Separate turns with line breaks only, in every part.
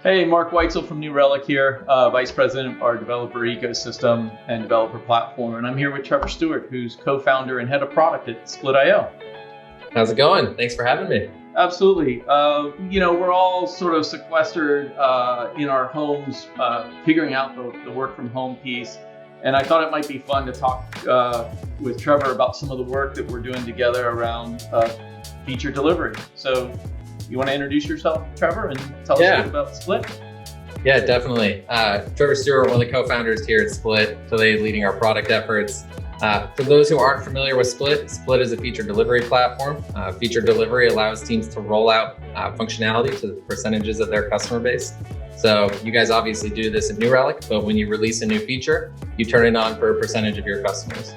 Hey, Mark Weitzel from New Relic here, Vice President of our developer ecosystem and developer platform. And I'm here with Trevor Stuart, who's co-founder and head of product at Split.io.
How's it going? Thanks for having me.
Absolutely. We're all sort of sequestered in our homes, figuring out the work from home piece. And I thought it might be fun to talk with Trevor about some of the work that we're doing together around feature delivery. So you want to introduce yourself, Trevor, and tell us a bit about Split?
Yeah, definitely. Trevor Stuart, one of the co-founders here at Split, today leading our product efforts. For those who aren't familiar with Split, Split is a feature delivery platform. Feature delivery allows teams to roll out functionality to the percentages of their customer base. So you guys obviously do this at New Relic, but when you release a new feature, you turn it on for a percentage of your customers.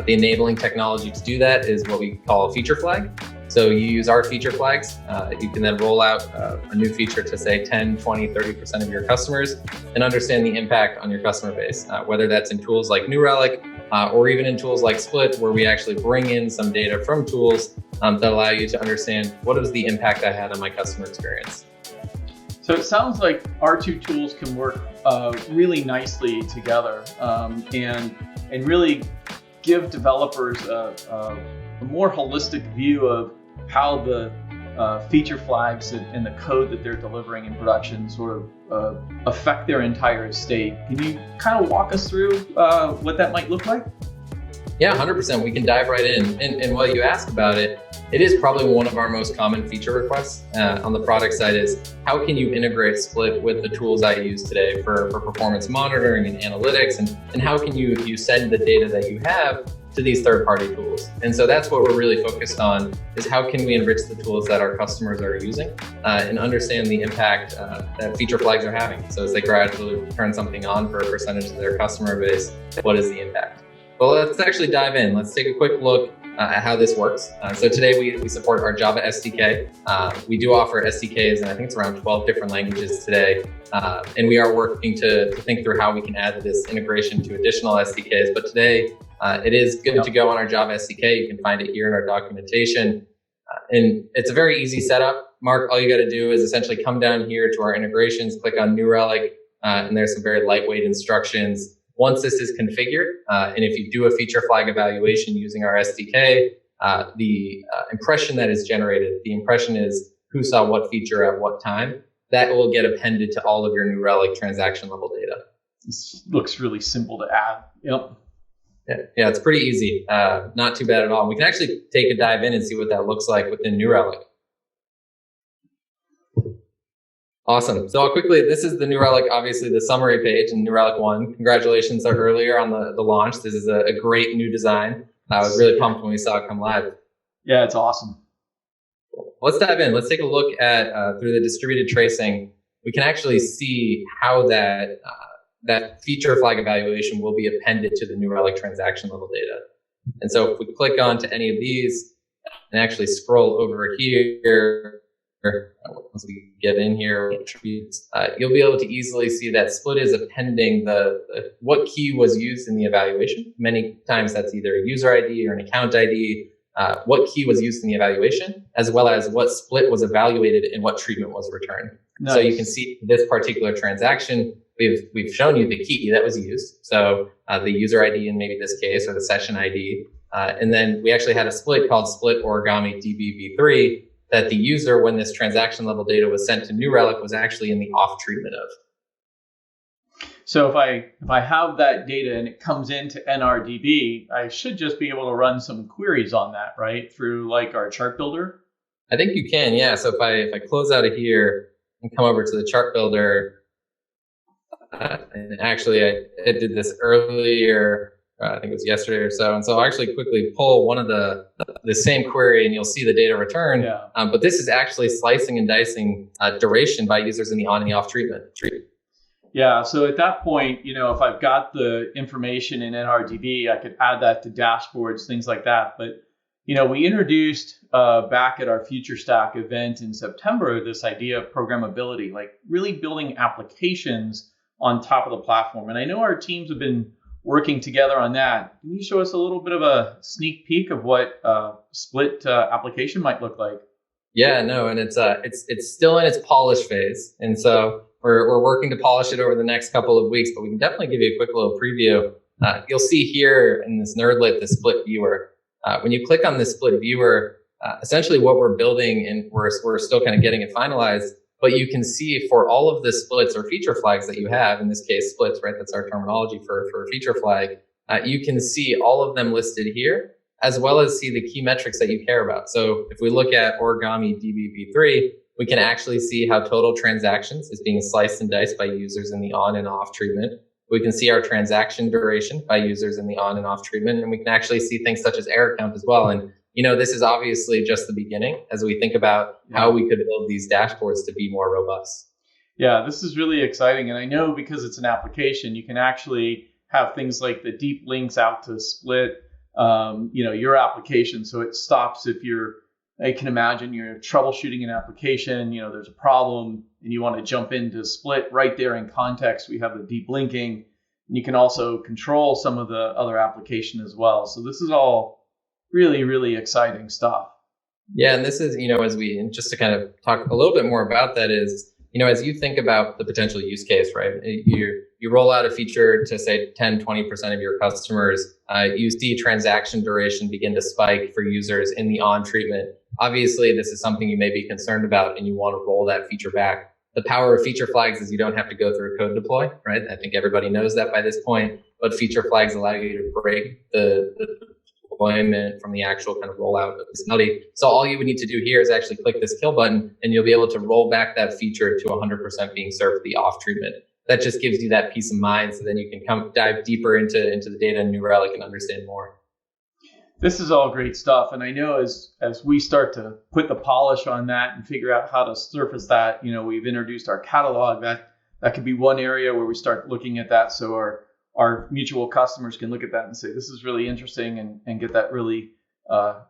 The enabling technology to do that is what we call a feature flag. So you use our feature flags. You can then roll out a new feature to say 10, 20, 30% of your customers and understand the impact on your customer base, whether that's in tools like New Relic or even in tools like Split, where we actually bring in some data from tools that allow you to understand what is the impact I had on my customer experience.
So it sounds like our two tools can work really nicely together and really give developers a more holistic view of how the feature flags and the code that they're delivering in production sort of affect their entire estate. Can you kind of walk us through what that might look like?
Yeah, 100%. We can dive right in. And while you ask about it, it is probably one of our most common feature requests on the product side is how can you integrate Split with the tools I use today for performance monitoring and analytics, and how can you send the data that you have to these third-party tools. And so that's what we're really focused on is how can we enrich the tools that our customers are using and understand the impact that feature flags are having. So as they gradually turn something on for a percentage of their customer base, what is the impact? Well, let's actually dive in. Let's take a quick look at how this works. So today we support our Java SDK. We do offer SDKs, and I think it's around 12 different languages today. And we are working to think through how we can add this integration to additional SDKs. But today, it is good to go on our Java SDK. You can find it here in our documentation. And it's a very easy setup. Mark, all you got to do is essentially come down here to our integrations, click on New Relic, and there's some very lightweight instructions. Once this is configured, and if you do a feature flag evaluation using our SDK, the impression that is generated, the impression is who saw what feature at what time, that will get appended to all of your New Relic transaction level data.
This looks really simple to add. Yep.
Yeah, it's pretty easy. Not too bad at all. We can actually take a dive in and see what that looks like within New Relic. Awesome. So this is the New Relic, obviously the summary page in New Relic 1. Congratulations earlier on the launch. This is a great new design. I was really pumped when we saw it come live.
Yeah, it's awesome.
Let's dive in. Let's take a look at through the distributed tracing. We can actually see how that feature flag evaluation will be appended to the New Relic transaction level data. And so if we click on to any of these and actually scroll over here, once we get in here, you'll be able to easily see that Split is appending what key was used in the evaluation. Many times that's either a user ID or an account ID, what key was used in the evaluation, as well as what Split was evaluated and what treatment was returned. Nice. So you can see this particular transaction, we've shown you the key that was used. So the user ID in maybe this case, or the session ID. And then we actually had a split called Split Origami DBV3 that the user, when this transaction level data was sent to New Relic, was actually in the off treatment of.
So if I have that data and it comes into NRDB, I should just be able to run some queries on that, right? Through like our chart builder?
I think you can, yeah. So if I close out of here and come over to the chart builder, and actually I did this earlier, I think it was yesterday or so. And so I'll actually quickly pull one of the same query and you'll see the data return. Yeah. But this is actually slicing and dicing duration by users in the on and the off treatment.
Yeah, so at that point, if I've got the information in NRDB, I could add that to dashboards, things like that. But, we introduced back at our Future Stack event in September, this idea of programmability, like really building applications on top of the platform. And I know our teams have been working together on that. Can you show us a little bit of a sneak peek of what Split application might look like?
Yeah, no, and it's still in its polish phase. And so we're working to polish it over the next couple of weeks, but we can definitely give you a quick little preview. You'll see here in this nerdlet, the split viewer. When you click on this split viewer, essentially what we're building, and we're still kind of getting it finalized, but you can see for all of the splits or feature flags that you have, in this case splits, right? That's our terminology for a feature flag. You can see all of them listed here, as well as see the key metrics that you care about. So if we look at Origami DBV3, we can actually see how total transactions is being sliced and diced by users in the on and off treatment. We can see our transaction duration by users in the on and off treatment, and we can actually see things such as error count as well. And this is obviously just the beginning as we think about how we could build these dashboards to be more robust.
Yeah, this is really exciting. And I know because it's an application, you can actually have things like the deep links out to split, your application. So it stops if I can imagine you're troubleshooting an application, there's a problem and you want to jump into split right there in context. We have the deep linking, and you can also control some of the other application as well. So this is all really, really exciting stuff.
Yeah. And this is, just to kind of talk a little bit more about that is, as you think about the potential use case, right? You roll out a feature to say 10, 20% of your customers, you see transaction duration begin to spike for users in the on treatment. Obviously, this is something you may be concerned about and you want to roll that feature back. The power of feature flags is you don't have to go through a code deploy, right? I think everybody knows that by this point, but feature flags allow you to break the deployment from the actual kind of rollout of this melody. So all you would need to do here is actually click this kill button and you'll be able to roll back that feature to 100% being served the off treatment. That just gives you that peace of mind. So then you can dive deeper into the data in New Relic and understand more.
This is all great stuff. And I know as we start to put the polish on that and figure out how to surface that, we've introduced our catalog. That could be one area where we start looking at that. So our mutual customers can look at that and say, this is really interesting, and get that really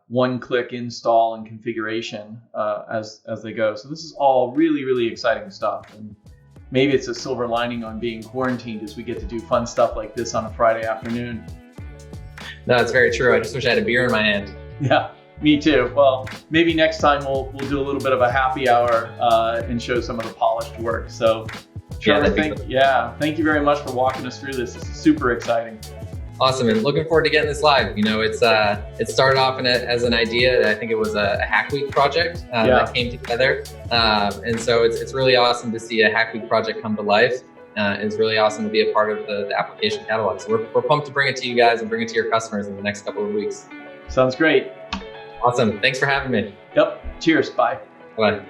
one-click install and configuration as they go. So this is all really, really exciting stuff. And maybe it's a silver lining on being quarantined as we get to do fun stuff like this on a Friday afternoon.
No, it's very true. I just wish I had a beer in my hand.
Yeah, me too. Well, maybe next time we'll do a little bit of a happy hour and show some of the polished work. So Trevor, thank you very much for walking us through this. This is super exciting.
Awesome, and looking forward to getting this live. It started off as an idea. I think it was a Hack Week project that came together, and so it's really awesome to see a Hack Week project come to life. It's really awesome to be a part of the application catalog. So we're pumped to bring it to you guys and bring it to your customers in the next couple of weeks.
Sounds great.
Awesome. Thanks for having me.
Yep. Cheers. Bye.
Bye.